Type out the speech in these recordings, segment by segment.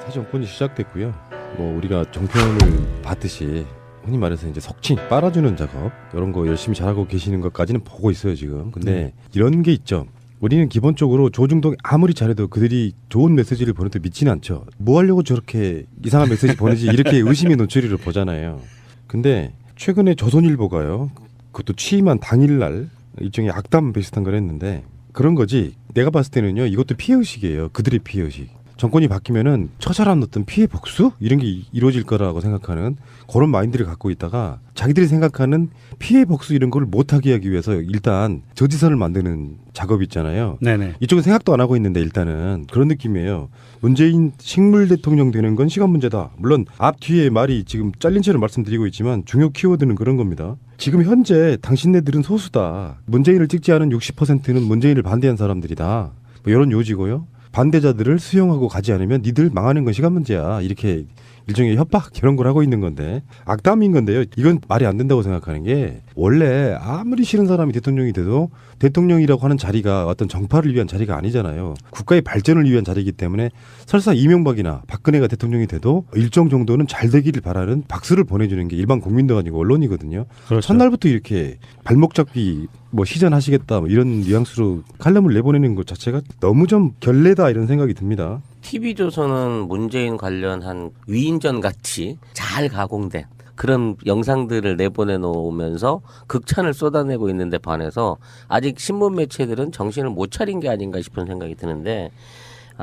새 정권이 시작됐고요. 뭐 우리가 정편을 받듯이 흔히 말해서 이제 석친 빨아주는 작업 이런 거 열심히 잘하고 계시는 것까지는 보고 있어요 지금. 근데 이런 게 있죠. 우리는 기본적으로 조중동이 아무리 잘해도 그들이 좋은 메시지를 보내도 믿지는 않죠. 뭐 하려고 저렇게 이상한 메시지 보내지 이렇게 의심의 눈초리를 보잖아요. 근데 최근에 조선일보가요. 그것도 취임한 당일날 일종의 악담 비슷한 걸 했는데 그런 거지. 내가 봤을 때는요. 이것도 피해의식이에요. 그들의 피해의식. 정권이 바뀌면은 처절한 어떤 피해 복수 이런 게 이루어질 거라고 생각하는 그런 마인드를 갖고 있다가 자기들이 생각하는 피해 복수 이런 걸 못하게 하기 위해서 일단 저지선을 만드는 작업이 있잖아요. 네네. 이쪽은 생각도 안 하고 있는데 일단은 그런 느낌이에요. 문재인 식물 대통령 되는 건 시간 문제다. 물론 앞뒤에 말이 지금 잘린 채로 말씀드리고 있지만 중요 키워드는 그런 겁니다. 지금 현재 당신네들은 소수다. 문재인을 찍지 않은 60%는 문재인을 반대한 사람들이다. 뭐 이런 요지고요. 반대자들을 수용하고 가지 않으면 니들 망하는 건 시간 문제야. 이렇게 일종의 협박 이런 걸 하고 있는 건데 악담인 건데요. 이건 말이 안 된다고 생각하는 게 원래 아무리 싫은 사람이 대통령이 돼도 대통령이라고 하는 자리가 어떤 정파를 위한 자리가 아니잖아요. 국가의 발전을 위한 자리이기 때문에 설사 이명박이나 박근혜가 대통령이 돼도 일정 정도는 잘 되기를 바라는 박수를 보내주는 게 일반 국민도 아니고 언론이거든요. 그렇죠. 첫날부터 이렇게 발목 잡기 뭐 시전하시겠다 뭐 이런 뉘앙스로 칼럼을 내보내는 것 자체가 너무 좀 결례다 이런 생각이 듭니다. TV조선은 문재인 관련한 위인전 같이 잘 가공된 그런 영상들을 내보내 놓으면서 극찬을 쏟아내고 있는데 반해서 아직 신문 매체들은 정신을 못 차린 게 아닌가 싶은 생각이 드는데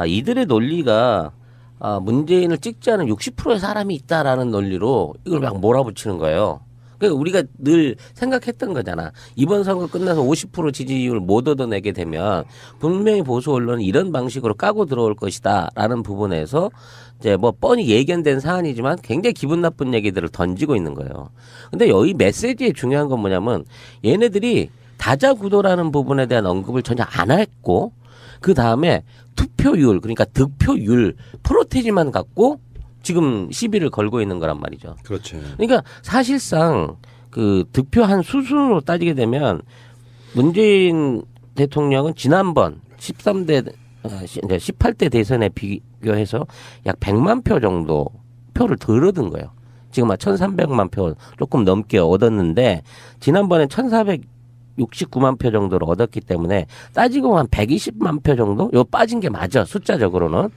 이들의 논리가 문재인을 찍지 않은 60%의 사람이 있다라는 논리로 이걸 막 몰아붙이는 거예요. 그러니까 우리가 늘 생각했던 거잖아. 이번 선거 끝나서 50% 지지율 못 얻어내게 되면 분명히 보수 언론은 이런 방식으로 까고 들어올 것이다라는 부분에서 이제 뭐 뻔히 예견된 사안이지만 굉장히 기분 나쁜 얘기들을 던지고 있는 거예요. 근데 여기 메시지의 중요한 건 뭐냐면 얘네들이 다자구도라는 부분에 대한 언급을 전혀 안 했고 그 다음에 투표율 그러니까 득표율 프로테지만 갖고 지금 시비를 걸고 있는 거란 말이죠. 그렇죠. 그러니까 사실상 그 득표한 수순으로 따지게 되면 문재인 대통령은 지난번 18대 대선에 비교해서 약 100만 표 정도 표를 덜 얻은 거예요. 지금 1,300만 표 조금 넘게 얻었는데 지난번에 1,469만 표 정도를 얻었기 때문에 따지고 한 120만 표 정도? 요 빠진 게 맞아. 숫자적으로는.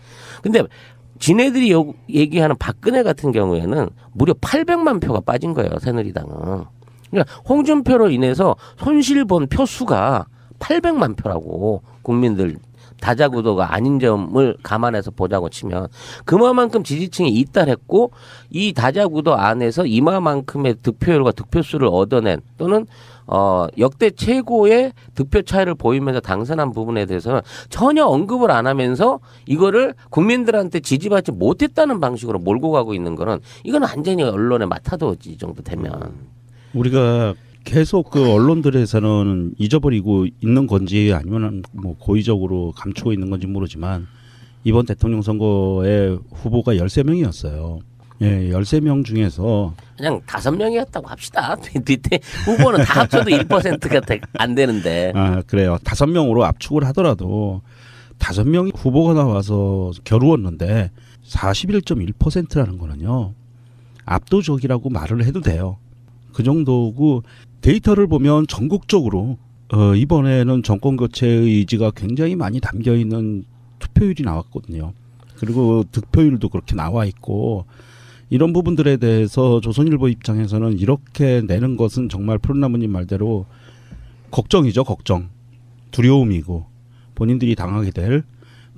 근데 지네들이 얘기하는 박근혜 같은 경우에는 무려 800만 표가 빠진 거예요. 새누리당은. 그러니까 홍준표로 인해서 손실 본 표 수가 800만 표라고 국민들 다자구도가 아닌 점을 감안해서 보자고 치면 그만큼 지지층이 이탈했고 이 다자구도 안에서 이마만큼의 득표율과 득표수를 얻어낸 또는 역대 최고의 득표 차이를 보이면서 당선한 부분에 대해서는 전혀 언급을 안 하면서 이거를 국민들한테 지지받지 못했다는 방식으로 몰고 가고 있는 거는 이건 완전히 언론의 마타도지 정도 되면 우리가 계속 그 언론들에서는 잊어버리고 있는 건지 아니면 뭐 고의적으로 감추고 있는 건지 모르지만 이번 대통령 선거의 후보가 13명이었어요. 예, 13명 중에서 그냥 5명이었다고 합시다. 뒤에 후보는 다 합쳐도 1%가 안 되는데. 그래요. 5명으로 압축을 하더라도 5명이 후보가 나와서 겨루었는데 41.1%라는 거는요. 압도적이라고 말을 해도 돼요. 그 정도고 데이터를 보면 전국적으로 이번에는 정권 교체의 의지가 굉장히 많이 담겨 있는 투표율이 나왔거든요. 그리고 득표율도 그렇게 나와 있고 이런 부분들에 대해서 조선일보 입장에서는 이렇게 내는 것은 정말 푸른나무님 말대로 걱정이죠. 걱정. 두려움이고 본인들이 당하게 될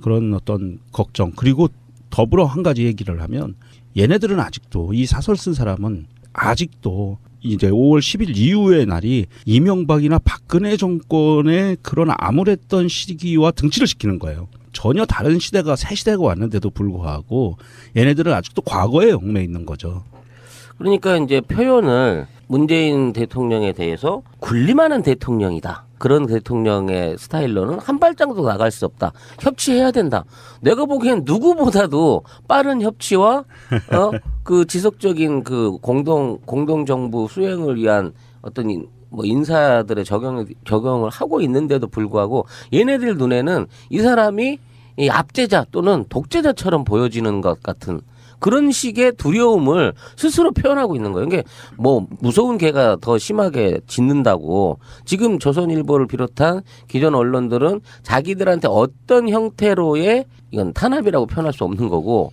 그런 어떤 걱정. 그리고 더불어 한 가지 얘기를 하면 얘네들은 아직도 이 사설 쓴 사람은 아직도 이제 5월 10일 이후의 날이 이명박이나 박근혜 정권의 그런 암울했던 시기와 등치를 시키는 거예요. 전혀 다른 시대가 새 시대가 왔는데도 불구하고 얘네들은 아직도 과거에 얽매 있는 거죠. 그러니까 이제 표현을 문재인 대통령에 대해서 군림하는 대통령이다. 그런 대통령의 스타일로는 한 발짝도 나갈 수 없다. 협치해야 된다. 내가 보기엔 누구보다도 빠른 협치와 그 지속적인 그 공동 정부 수행을 위한 어떤 뭐 인사들의 적용을 하고 있는데도 불구하고 얘네들 눈에는 이 사람이 이 압제자 또는 독재자처럼 보여지는 것 같은 그런 식의 두려움을 스스로 표현하고 있는 거예요. 이게 뭐 무서운 개가 더 심하게 짖는다고 지금 조선일보를 비롯한 기존 언론들은 자기들한테 어떤 형태로의 이건 탄압이라고 표현할 수 없는 거고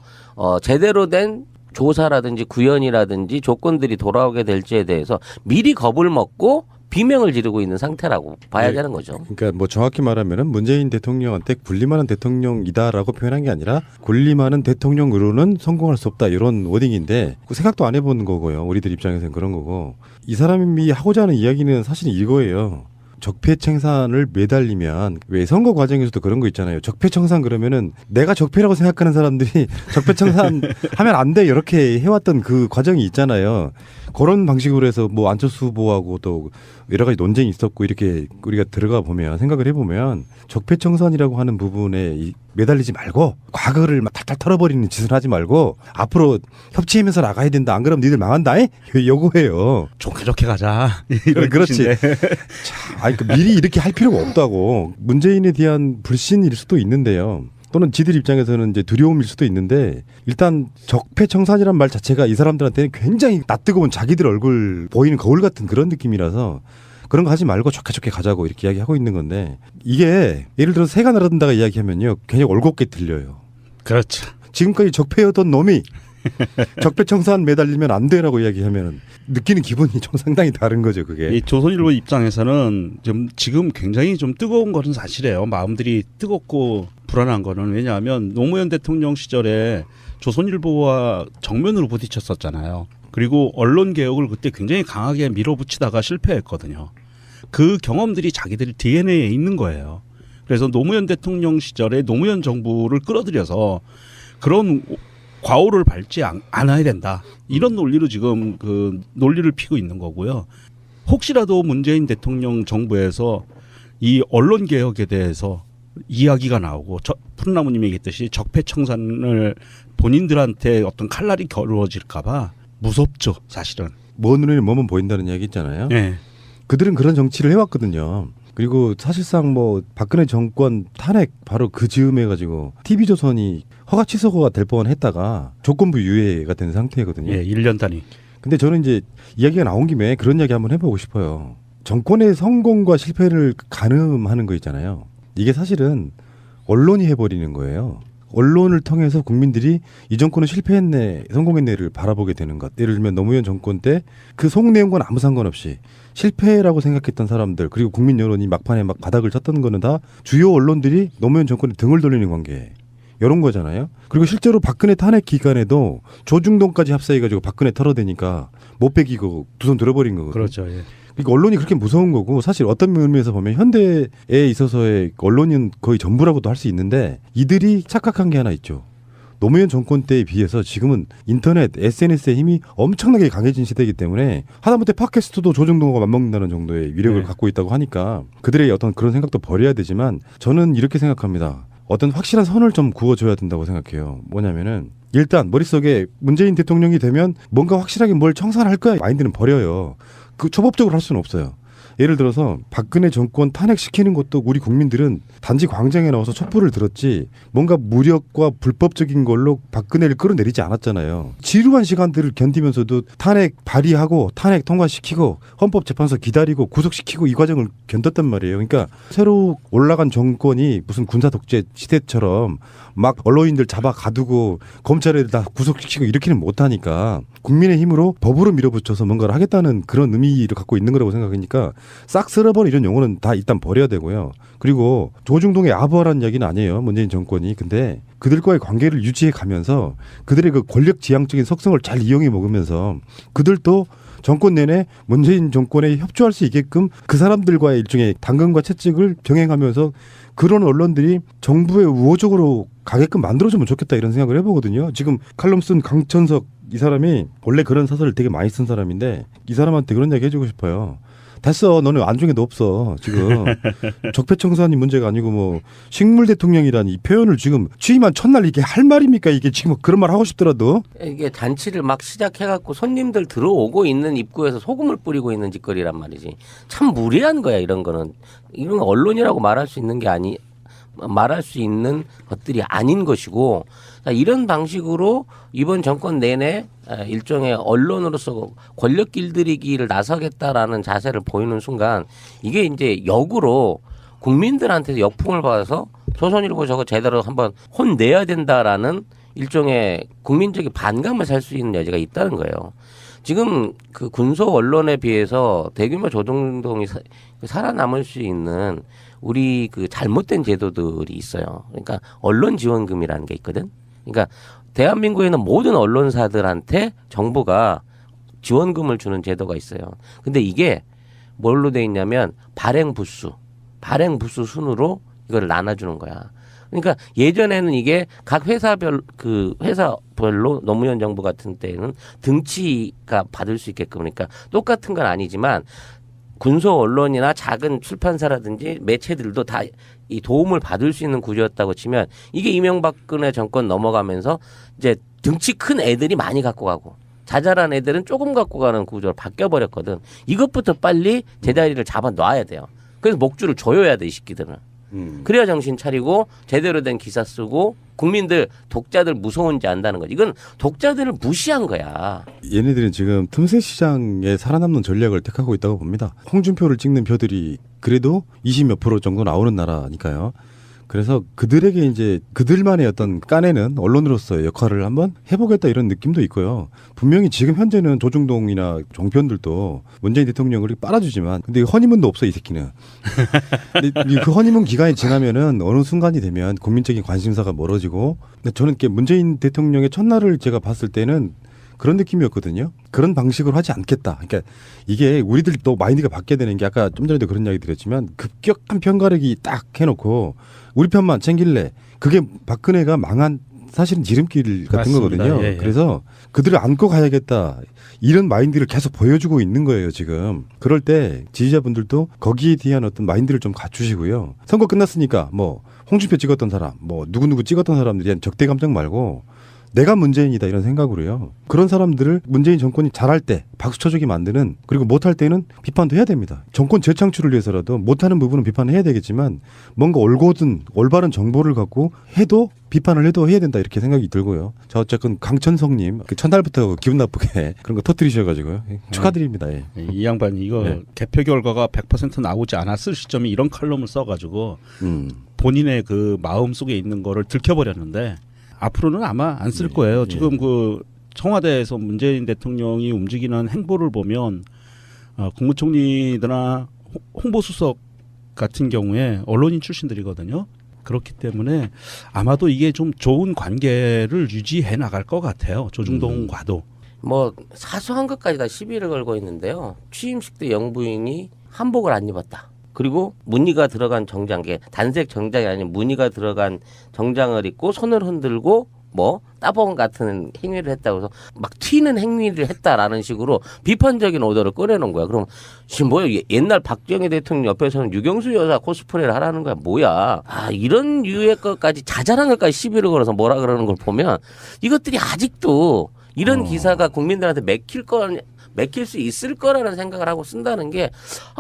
제대로 된 조사라든지 구현이라든지 조건들이 돌아오게 될지에 대해서 미리 겁을 먹고 비명을 지르고 있는 상태라고 봐야 되는 거죠. 그러니까 뭐 정확히 말하면은 문재인 대통령한테 군림하는 대통령이다라고 표현한 게 아니라 군림하는 대통령으로는 성공할 수 없다 이런 워딩인데 그 생각도 안 해본 거고요. 우리들 입장에서는 그런 거고 이 사람이 하고자 하는 이야기는 사실 이거예요. 적폐청산을 매달리면 왜 선거 과정에서도 그런 거 있잖아요. 적폐청산 그러면은 내가 적폐라고 생각하는 사람들이 적폐청산 하면 안 돼 이렇게 해왔던 그 과정이 있잖아요. 그런 방식으로 해서 뭐 안철수 후보하고 또 여러 가지 논쟁이 있었고 이렇게 우리가 들어가 보면 생각을 해보면 적폐청산이라고 하는 부분에 매달리지 말고 과거를 막 탈탈 털어버리는 짓을 하지 말고 앞으로 협치하면서 나가야 된다. 안 그러면 니들 망한다. 요거예요. 좋게 가자. 그렇지. 아니, 미리 이렇게 할 필요가 없다고. 문재인에 대한 불신일 수도 있는데요. 또는 지들 입장에서는 이제 두려움일 수도 있는데 일단 적폐청산이란 말 자체가 이 사람들한테는 굉장히 낯뜨거운 자기들 얼굴 보이는 거울 같은 그런 느낌이라서 그런 거 하지 말고 좋게 가자고 이렇게 이야기하고 있는 건데 이게 예를 들어서 새가 날아든다가 이야기하면요 굉장히 올곧게 들려요. 그렇죠. 지금까지 적폐였던 놈이 적폐청산 매달리면 안 돼라고 이야기하면 느끼는 기분이 좀 상당히 다른 거죠, 그게. 이 조선일보 입장에서는 지금 굉장히 좀 뜨거운 것은 사실이에요. 마음들이 뜨겁고 불안한 거는 왜냐하면 노무현 대통령 시절에 조선일보와 정면으로 부딪혔었잖아요. 그리고 언론 개혁을 그때 굉장히 강하게 밀어붙이다가 실패했거든요. 그 경험들이 자기들 DNA에 있는 거예요. 그래서 노무현 대통령 시절에 노무현 정부를 끌어들여서 그런 과오를 밟지 않아야 된다. 이런 논리로 지금 그 논리를 피고 있는 거고요. 혹시라도 문재인 대통령 정부에서 이 언론 개혁에 대해서 이야기가 나오고 푸른나무님이 얘기했듯이 적폐청산을 본인들한테 어떤 칼날이 겨루어질까 봐 무섭죠. 사실은. 먼 눈에는 뭐만 보인다는 이야기 있잖아요. 네. 그들은 그런 정치를 해왔거든요. 그리고 사실상 뭐 박근혜 정권 탄핵 바로 그 즈음에 가지고 TV조선이 허가 취소가 될 뻔했다가 조건부 유예가 된 상태거든요. 예, 1년 단위. 근데 저는 이제 이야기가 나온 김에 그런 이야기 한번 해보고 싶어요. 정권의 성공과 실패를 가늠하는 거 있잖아요. 이게 사실은 언론이 해버리는 거예요. 언론을 통해서 국민들이 이 정권은 실패했네, 성공했네를 바라보게 되는 것. 예를 들면 노무현 정권 때 그 속내용과는 아무 상관없이 실패라고 생각했던 사람들 그리고 국민 여론이 막판에 막 바닥을 쳤던 거는 다 주요 언론들이 노무현 정권에 등을 돌리는 관계. 이런 거잖아요. 그리고 실제로 박근혜 탄핵 기간에도 조중동까지 합사해가지고 박근혜 털어대니까 못 베기고 두 손 들어버린 거거든요. 그렇죠. 예. 그러니까 언론이 그렇게 무서운 거고 사실 어떤 의미에서 보면 현대에 있어서의 언론은 거의 전부라고도 할 수 있는데 이들이 착각한 게 하나 있죠. 노무현 정권 때에 비해서 지금은 인터넷, SNS의 힘이 엄청나게 강해진 시대이기 때문에 하다못해 팟캐스트도 조중동과 맞먹는다는 정도의 위력을 갖고 있다고 하니까 그들의 어떤 그런 생각도 버려야 되지만 저는 이렇게 생각합니다. 어떤 확실한 선을 좀 그어줘야 된다고 생각해요. 뭐냐면은 일단 머릿속에 문재인 대통령이 되면 뭔가 확실하게 뭘 청산할 거야 마인드는 버려요. 그 초법적으로 할 수는 없어요. 예를 들어서 박근혜 정권 탄핵시키는 것도 우리 국민들은 단지 광장에 나와서 촛불을 들었지 뭔가 무력과 불법적인 걸로 박근혜를 끌어내리지 않았잖아요. 지루한 시간들을 견디면서도 탄핵 발의하고 탄핵 통과시키고 헌법재판소 기다리고 구속시키고 이 과정을 견뎠단 말이에요. 그러니까 새로 올라간 정권이 무슨 군사 독재 시대처럼 막 언론인들 잡아 가두고 검찰에 다 구속시키고 이렇게는 못하니까 국민의 힘으로 법으로 밀어붙여서 뭔가를 하겠다는 그런 의미를 갖고 있는 거라고 생각하니까 싹 쓸어버린 이런 용어는 다 일단 버려야 되고요. 그리고 조중동의 아부하라는 이야기는 아니에요. 문재인 정권이. 근데 그들과의 관계를 유지해 가면서 그들의 그 권력지향적인 속성을 잘 이용해 먹으면서 그들도 정권 내내 문재인 정권에 협조할 수 있게끔 그 사람들과의 일종의 당근과 채찍을 병행하면서 그런 언론들이 정부에 우호적으로 가게끔 만들어주면 좋겠다 이런 생각을 해보거든요. 지금 칼럼 쓴 강천석 이 사람이 원래 그런 사설을 되게 많이 쓴 사람인데 이 사람한테 그런 이야기 해주고 싶어요. 됐어. 너는 안중에도 없어. 지금 적폐청산이 문제가 아니고 뭐 식물 대통령이라는 이 표현을 지금 취임한 첫날 이게 할 말입니까? 이게 지금 그런 말 하고 싶더라도 이게 잔치를 막 시작해갖고 손님들 들어오고 있는 입구에서 소금을 뿌리고 있는 짓거리란 말이지. 참 무리한 거야 이런 거는. 이런 거 언론이라고 말할 수 있는 게 말할 수 있는 것들이 아닌 것이고 이런 방식으로 이번 정권 내내 일종의 언론으로서 권력 길들이기를 나서겠다라는 자세를 보이는 순간 이게 이제 역으로 국민들한테 역풍을 받아서 조선일보 저거 제대로 한번 혼내야 된다라는 일종의 국민적인 반감을 살 수 있는 여지가 있다는 거예요. 지금 그 군소 언론에 비해서 대규모 조중동이 살아남을 수 있는 우리 그 잘못된 제도들이 있어요. 그러니까 언론 지원금이라는 게 있거든. 그러니까 대한민국에 있는 모든 언론사들한테 정부가 지원금을 주는 제도가 있어요. 근데 이게 뭘로 돼 있냐면 발행 부수 순으로 이걸 나눠주는 거야. 그러니까 예전에는 이게 각 회사별로 노무현 정부 같은 때는 등치가 받을 수 있게끔 그러니까 똑같은 건 아니지만 군소 언론이나 작은 출판사라든지 매체들도 다 이 도움을 받을 수 있는 구조였다고 치면 이게 이명박근혜 정권 넘어가면서 이제 등치 큰 애들이 많이 갖고 가고 자잘한 애들은 조금 갖고 가는 구조로 바뀌어 버렸거든. 이것부터 빨리 제자리를 잡아 놔야 돼요. 그래서 목줄을 조여야 돼, 이 새끼들은. 그래야 정신 차리고 제대로 된 기사 쓰고 국민들 독자들 무서운지 안다는 거지. 이건 독자들을 무시한 거야. 얘네들은 지금 틈새 시장에 살아남는 전략을 택하고 있다고 봅니다. 홍준표를 찍는 표들이 그래도 20몇 % 정도 나오는 나라니까요. 그래서 그들에게 이제 그들만의 어떤 까내는 언론으로서의 역할을 한번 해보겠다 이런 느낌도 있고요. 분명히 지금 현재는 조중동이나 종편들도 문재인 대통령을 빨아주지만 근데 허니문도 없어 이 새끼는. 근데 그 허니문 기간이 지나면은 어느 순간이 되면 국민적인 관심사가 멀어지고 저는 문재인 대통령의 첫날을 제가 봤을 때는 그런 느낌이었거든요. 그런 방식으로 하지 않겠다. 그러니까 이게 우리들 또 마인드가 바뀌어야 되는 게 아까 좀 전에도 그런 이야기 드렸지만 급격한 편가르기 딱 해놓고 우리 편만 챙길래 그게 박근혜가 망한 사실은 지름길 같은 맞습니다. 거거든요. 예, 예. 그래서 그들을 안고 가야겠다. 이런 마인드를 계속 보여주고 있는 거예요, 지금. 그럴 때 지지자분들도 거기에 대한 어떤 마인드를 좀 갖추시고요. 선거 끝났으니까 뭐 홍준표 찍었던 사람, 뭐 누구누구 찍었던 사람들에 대한 적대 감정 말고 내가 문재인이다 이런 생각으로요. 그런 사람들을 문재인 정권이 잘할 때 박수 쳐주게 만드는 그리고 못할 때는 비판도 해야 됩니다. 정권 재창출을 위해서라도 못하는 부분은 비판을 해야 되겠지만 뭔가 올곧은 올바른 정보를 갖고 해도 비판을 해도 해야 된다 이렇게 생각이 들고요. 자 어쨌건 강천성님 그 첫날부터 기분 나쁘게 그런 거 터뜨리셔가지고요. 축하드립니다. 예. 이 양반이 이거 네. 개표 결과가 100% 나오지 않았을 시점에 이런 칼럼을 써가지고 본인의 그 마음 속에 있는 거를 들켜버렸는데 앞으로는 아마 안 쓸 거예요. 지금 그 청와대에서 문재인 대통령이 움직이는 행보를 보면 국무총리나 홍보수석 같은 경우에 언론인 출신들이거든요. 그렇기 때문에 아마도 이게 좀 좋은 관계를 유지해 나갈 것 같아요. 조중동과도. 뭐 사소한 것까지 다 시비를 걸고 있는데요. 취임식 때 영부인이 한복을 안 입었다. 그리고 무늬가 들어간 정장, 단색 정장이 아닌 무늬가 들어간 정장을 입고 손을 흔들고 뭐 따봉 같은 행위를 했다고 해서 막 튀는 행위를 했다라는 식으로 비판적인 오더를 꺼내놓은 거야. 그럼 지금 뭐야? 옛날 박정희 대통령 옆에서는 유경수 여사 코스프레를 하라는 거야. 뭐야? 이런 유의 것까지 자잘한 것까지 시비를 걸어서 뭐라 그러는 걸 보면 이것들이 아직도 이런 기사가 국민들한테 맥힐 수 있을 거라는 생각을 하고 쓴다는 게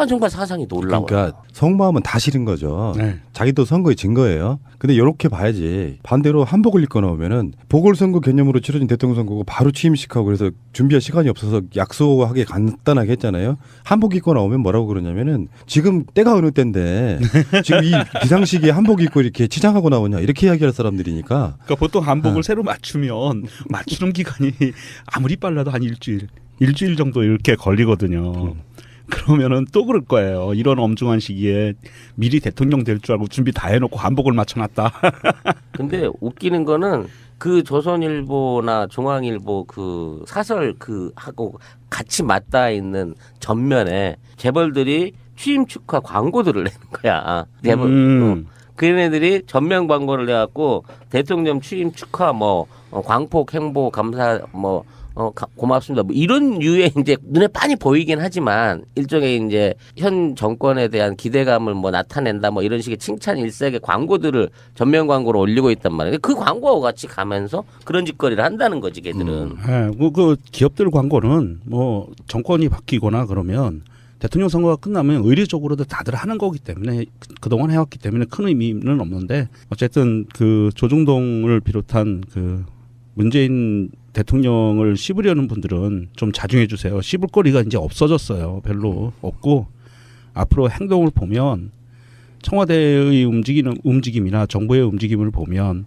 정말 사상이 놀라워요. 그러니까 속마음은 다 싫은 거죠. 네. 자기도 선거에 진 거예요. 근데 이렇게 봐야지. 반대로 한복을 입고 나오면은 보궐선거 개념으로 치러진 대통령 선거고 바로 취임식하고 그래서 준비할 시간이 없어서 약소하게 간단하게 했잖아요. 한복 입고 나오면 뭐라고 그러냐면은 지금 때가 어느 때인데 지금 이 비상시기에 한복 입고 이렇게 치장하고 나오냐 이렇게 이야기할 사람들이니까. 그러니까 보통 한복을 새로 맞추면 맞추는 기간이 아무리 빨라도 한 일주일 정도 이렇게 걸리거든요. 그러면은 또 그럴 거예요. 이런 엄중한 시기에 미리 대통령 될 줄 알고 준비 다 해놓고 한복을 맞춰놨다. 근데 웃기는 거는 그 조선일보나 중앙일보 그 사설 그 하고 같이 맞닿아 있는 전면에 재벌들이 취임 축하 광고들을 내는 거야. 재벌. 그네들이 전면 광고를 내갖고 대통령 취임 축하 뭐 광폭 행보 감사 뭐 고맙습니다. 뭐 이런 유의 이제 눈에 빤히 보이긴 하지만 일종의 이제 현 정권에 대한 기대감을 뭐 나타낸다 뭐 이런 식의 칭찬 일색의 광고들을 전면 광고로 올리고 있단 말이에요. 그 광고와 같이 가면서 그런 짓거리를 한다는 거지, 걔들은. 그 기업들 광고는 뭐 정권이 바뀌거나 그러면 대통령 선거가 끝나면 의례적으로도 다들 하는 거기 때문에 그동안 해왔기 때문에 큰 의미는 없는데 어쨌든 그 조중동을 비롯한 그 문재인 대통령을 씹으려는 분들은 좀 자중해 주세요. 씹을 거리가 이제 없어졌어요. 별로 없고 앞으로 행동을 보면 청와대의 움직임이나 정부의 움직임을 보면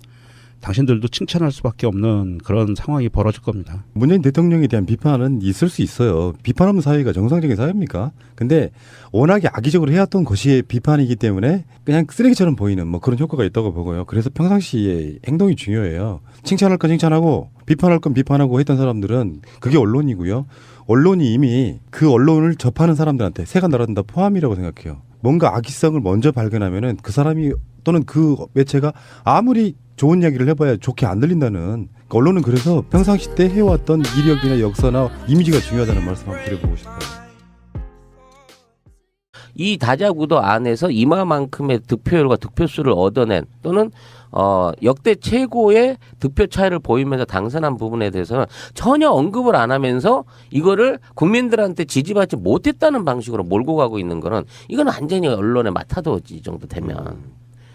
당신들도 칭찬할 수밖에 없는 그런 상황이 벌어질 겁니다. 문재인 대통령에 대한 비판은 있을 수 있어요. 비판 없는 사회가 정상적인 사회입니까? 근데 워낙에 악의적으로 해왔던 것이 비판이기 때문에 그냥 쓰레기처럼 보이는 뭐 그런 효과가 있다고 보고요. 그래서 평상시에 행동이 중요해요. 칭찬할 건 칭찬하고 비판할 건 비판하고 했던 사람들은 그게 언론이고요. 언론이 이미 그 언론을 접하는 사람들한테 새가 날아든다 포함이라고 생각해요. 뭔가 악의성을 먼저 발견하면은 그 사람이 또는 그 매체가 아무리 좋은 이야기를 해봐야 좋게 안 들린다는 언론은 그래서 평상시 때 해왔던 이력이나 역사나 이미지가 중요하다는 말씀 한번 드려보고 싶어요. 이 다자구도 안에서 이마만큼의 득표율과 득표수를 얻어낸 또는 역대 최고의 득표 차이를 보이면서 당선한 부분에 대해서는 전혀 언급을 안 하면서 이거를 국민들한테 지지받지 못했다는 방식으로 몰고 가고 있는 거는 이건 완전히 언론의 마타도지 정도 되면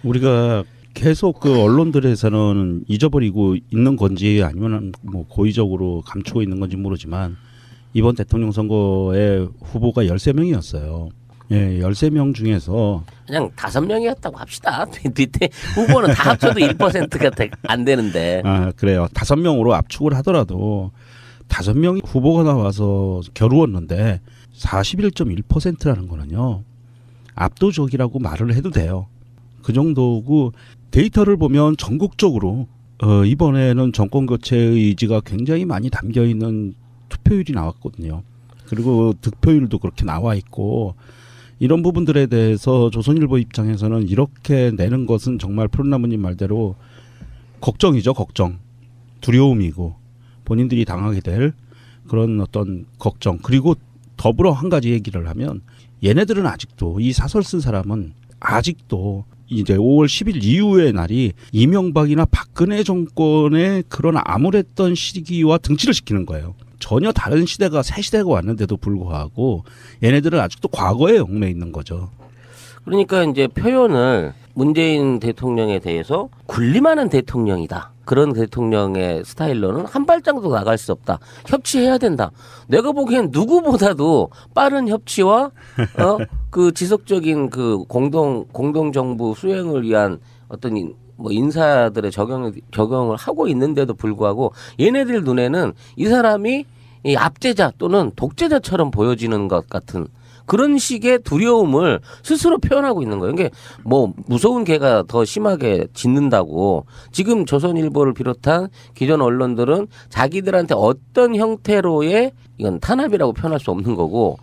우리가 계속 그 언론들에서는 잊어버리고 있는 건지 아니면 뭐 고의적으로 감추고 있는 건지 모르지만 이번 대통령 선거의 후보가 13명이었어요. 예, 13명 중에서 그냥 5명이었다고 합시다. 뒤에 후보는 다 합쳐도 1%가 안 되는데. 아, 그래요. 5명으로 압축을 하더라도 5명이 후보가 나와서 겨루었는데 41.1%라는 거는요. 압도적이라고 말을 해도 돼요. 그 정도고 데이터를 보면 전국적으로 이번에는 정권 교체의 의지가 굉장히 많이 담겨 있는 투표율이 나왔거든요. 그리고 득표율도 그렇게 나와 있고 이런 부분들에 대해서 조선일보 입장에서는 이렇게 내는 것은 정말 푸른나무님 말대로 걱정이죠. 걱정. 두려움이고 본인들이 당하게 될 그런 어떤 걱정. 그리고 더불어 한 가지 얘기를 하면 얘네들은 아직도 이 사설 쓴 사람은 아직도 이제 5월 10일 이후의 날이 이명박이나 박근혜 정권의 그런 암울했던 시기와 등치를 시키는 거예요. 전혀 다른 시대가 새 시대가 왔는데도 불구하고 얘네들은 아직도 과거에 얽매 있는 거죠. 그러니까 이제 표현을 문재인 대통령에 대해서 군림하는 대통령이다. 그런 대통령의 스타일로는 한 발짝도 나갈 수 없다. 협치해야 된다. 내가 보기엔 누구보다도 빠른 협치와 그 지속적인 그 공동 정부 수행을 위한 어떤 뭐 인사들의 적용을 하고 있는데도 불구하고 얘네들 눈에는 이 사람이 이 압제자 또는 독재자처럼 보여지는 것 같은 그런 식의 두려움을 스스로 표현하고 있는 거예요. 이게 뭐 무서운 개가 더 심하게 짖는다고 지금 조선일보를 비롯한 기존 언론들은 자기들한테 어떤 형태로의 이건 탄압이라고 표현할 수 없는 거고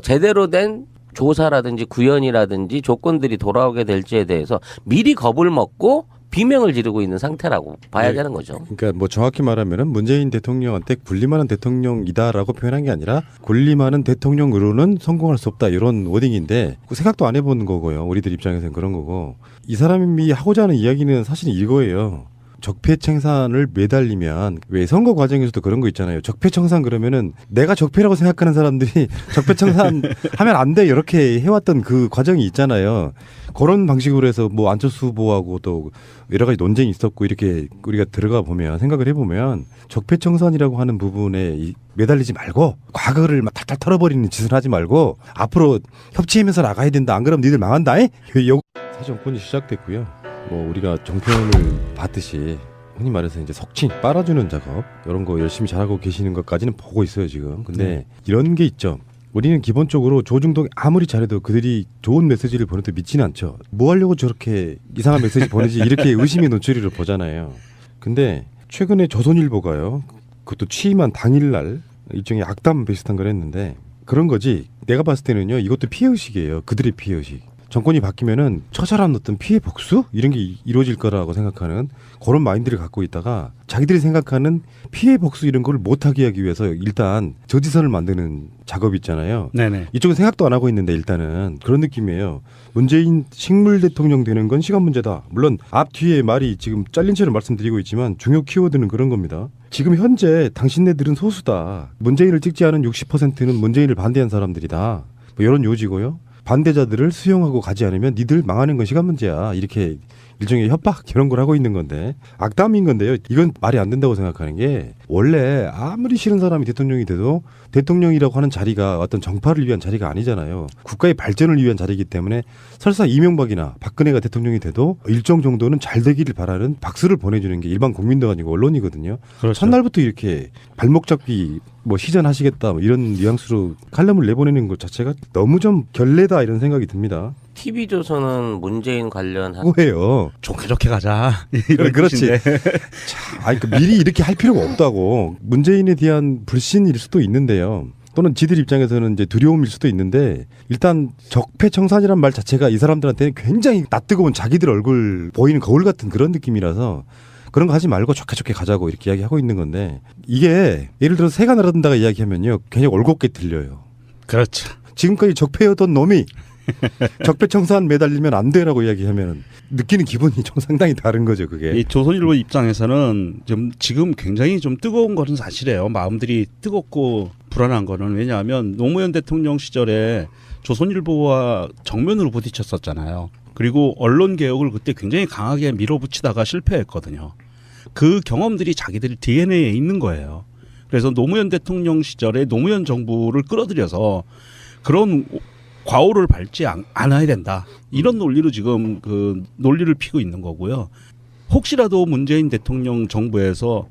제대로 된 조사라든지 구현이라든지 조건들이 돌아오게 될지에 대해서 미리 겁을 먹고 비명을 지르고 있는 상태라고 봐야 네, 되는 거죠. 그러니까 뭐 정확히 말하면은 문재인 대통령한테 군림하는 대통령이다라고 표현한 게 아니라 군림하는 대통령으로는 성공할 수 없다 이런 워딩인데 그 생각도 안 해보는 거고요. 우리들 입장에서는 그런 거고 이 사람이 하고자 하는 이야기는 사실은 이거예요. 적폐청산을 매달리면 왜 선거 과정에서도 그런 거 있잖아요. 적폐청산 그러면은 내가 적폐라고 생각하는 사람들이 적폐청산 하면 안 돼 이렇게 해왔던 그 과정이 있잖아요. 그런 방식으로 해서 뭐 안철수 후보하고 또 여러 가지 논쟁이 있었고 이렇게 우리가 들어가 보면 생각을 해보면 적폐청산이라고 하는 부분에 매달리지 말고 과거를 막 탈탈 털어버리는 짓을 하지 말고 앞으로 협치하면서 나가야 된다. 안 그러면 니들 망한다. 새 정권이 시작됐고요. 뭐 우리가 정편을 봤듯이 흔히 말해서 이제 석친 빨아주는 작업 이런 거 열심히 잘하고 계시는 것까지는 보고 있어요 지금. 근데 이런 게 있죠. 우리는 기본적으로 조중동이 아무리 잘해도 그들이 좋은 메시지를 보내도 믿지는 않죠. 뭐 하려고 저렇게 이상한 메시지 보내지 이렇게 의심의 노출을 보잖아요. 근데 최근에 조선일보가요. 그것도 취임한 당일날 일종의 악담 비슷한 걸 했는데 그런 거지. 내가 봤을 때는요. 이것도 피해의식이에요. 그들의 피해의식. 정권이 바뀌면은 처절한 어떤 피해 복수 이런 게 이루어질 거라고 생각하는 그런 마인드를 갖고 있다가 자기들이 생각하는 피해 복수 이런 걸 못하게 하기 위해서 일단 저지선을 만드는 작업 있잖아요. 네네. 이쪽은 생각도 안 하고 있는데 일단은 그런 느낌이에요. 문재인 식물 대통령 되는 건 시간 문제다. 물론 앞 뒤에 말이 지금 잘린 채로 말씀드리고 있지만 중요 키워드는 그런 겁니다. 지금 현재 당신네들은 소수다. 문재인을 찍지 않은 60%는 문재인을 반대한 사람들이다. 뭐 이런 요지고요. 반대자들을 수용하고 가지 않으면 니들 망하는 건 시간 문제야. 이렇게 일종의 협박 이런 걸 하고 있는 건데 악담인 건데요. 이건 말이 안 된다고 생각하는 게 원래 아무리 싫은 사람이 대통령이 돼도 대통령이라고 하는 자리가 어떤 정파를 위한 자리가 아니잖아요. 국가의 발전을 위한 자리이기 때문에 설사 이명박이나 박근혜가 대통령이 돼도 일정 정도는 잘 되기를 바라는 박수를 보내주는 게 일반 국민도 아니고 언론이거든요. 그렇죠. 첫날부터 이렇게 발목 잡기 뭐 시전하시겠다 뭐 이런 뉘앙스로 칼럼을 내보내는 것 자체가 너무 좀 결례다 이런 생각이 듭니다. TV조선은 문재인 관련 뭐예요? 좋게 좋게 가자. 이런 그렇지. 뜻인데. 아니 그 미리 이렇게 할 필요가 없다고. 문재인에 대한 불신일 수도 있는데요. 또는 지들 입장에서는 이제 두려움일 수도 있는데 일단 적폐청산이란 말 자체가 이 사람들한테는 굉장히 낯뜨거운 자기들 얼굴 보이는 거울 같은 그런 느낌이라서 그런 거 하지 말고 좋게 가자고 이렇게 이야기하고 있는 건데 이게 예를 들어서 새가 날아든다가 이야기하면요 굉장히 올곧게 들려요. 그렇죠. 지금까지 적폐였던 놈이 적폐청산 매달리면 안 돼라고 이야기하면 느끼는 기분이 좀 상당히 다른 거죠 그게. 이 조선일보 입장에서는 지금 굉장히 좀 뜨거운 것은 사실이에요. 마음들이 뜨겁고 불안한 거는 왜냐하면 노무현 대통령 시절에 조선일보와 정면으로 부딪혔었잖아요. 그리고 언론 개혁을 그때 굉장히 강하게 밀어붙이다가 실패했거든요. 그 경험들이 자기들 DNA에 있는 거예요. 그래서 노무현 대통령 시절에 노무현 정부를 끌어들여서 그런 과오를 밟지 않아야 된다. 이런 논리로 지금 그 논리를 피고 있는 거고요. 혹시라도 문재인 대통령 정부에서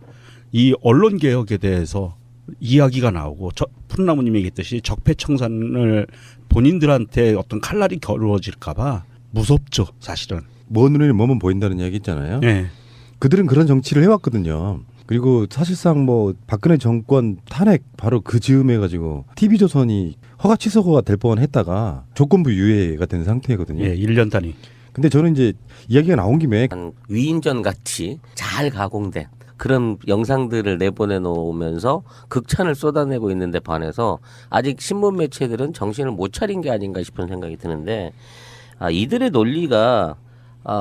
이 언론 개혁에 대해서 이야기가 나오고 푸른나무님이 얘기했듯이 적폐청산을 본인들한테 어떤 칼날이 겨루어질까 봐 무섭죠. 사실은. 먼 눈에 뭐만 보인다는 이야기 있잖아요. 네. 그들은 그런 정치를 해왔거든요. 그리고 사실상 뭐 박근혜 정권 탄핵 바로 그 즈음에 가지고 TV조선이 허가 취소가 될 뻔했다가 조건부 유예가 된 상태거든요. 예, 1년 단위. 근데 저는 이제 이야기가 나온 김에 위인전 같이 잘 가공된 그런 영상들을 내보내 놓으면서 극찬을 쏟아내고 있는데 반해서 아직 신문 매체들은 정신을 못 차린 게 아닌가 싶은 생각이 드는데 이들의 논리가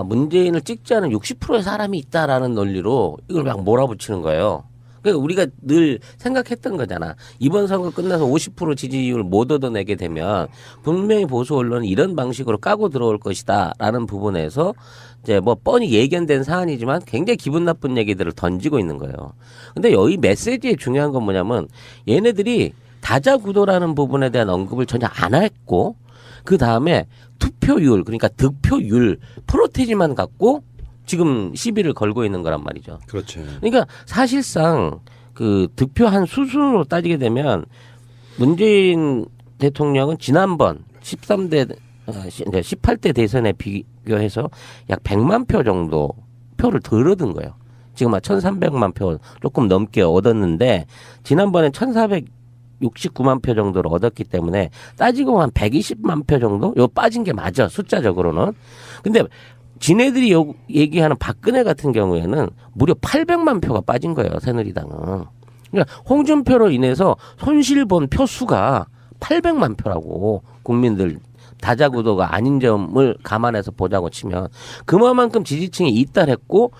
문재인을 찍지 않은 60%의 사람이 있다라는 논리로 이걸 막 몰아붙이는 거예요. 그러니까 우리가 늘 생각했던 거잖아. 이번 선거 끝나서 50% 지지율 못 얻어내게 되면 분명히 보수 언론은 이런 방식으로 까고 들어올 것이다라는 부분에서 이제 뭐 뻔히 예견된 사안이지만 굉장히 기분 나쁜 얘기들을 던지고 있는 거예요. 근데 여기 메시지의 중요한 건 뭐냐면 얘네들이 다자구도라는 부분에 대한 언급을 전혀 안 했고 그 다음에 투표율 그러니까 득표율 프로테지만 갖고 지금 시비를 걸고 있는 거란 말이죠. 그렇죠. 그러니까 사실상 그 득표한 수순으로 따지게 되면 문재인 대통령은 지난번 18대 대선에 비교해서 약 100만 표 정도 표를 덜 얻은 거예요. 지금 1,300만 표 조금 넘게 얻었는데 지난번에 1,469만 표 정도를 얻었기 때문에 따지고 한 120만 표 정도? 요 빠진 게 맞아 숫자적으로는. 근데 지네들이 얘기하는 박근혜 같은 경우에는 무려 800만 표가 빠진 거예요. 새누리당은. 그러니까 홍준표로 인해서 손실 본 표 수가 800만 표라고 국민들 다자구도가 아닌 점을 감안해서 보자고 치면 그만큼 지지층이 이탈했고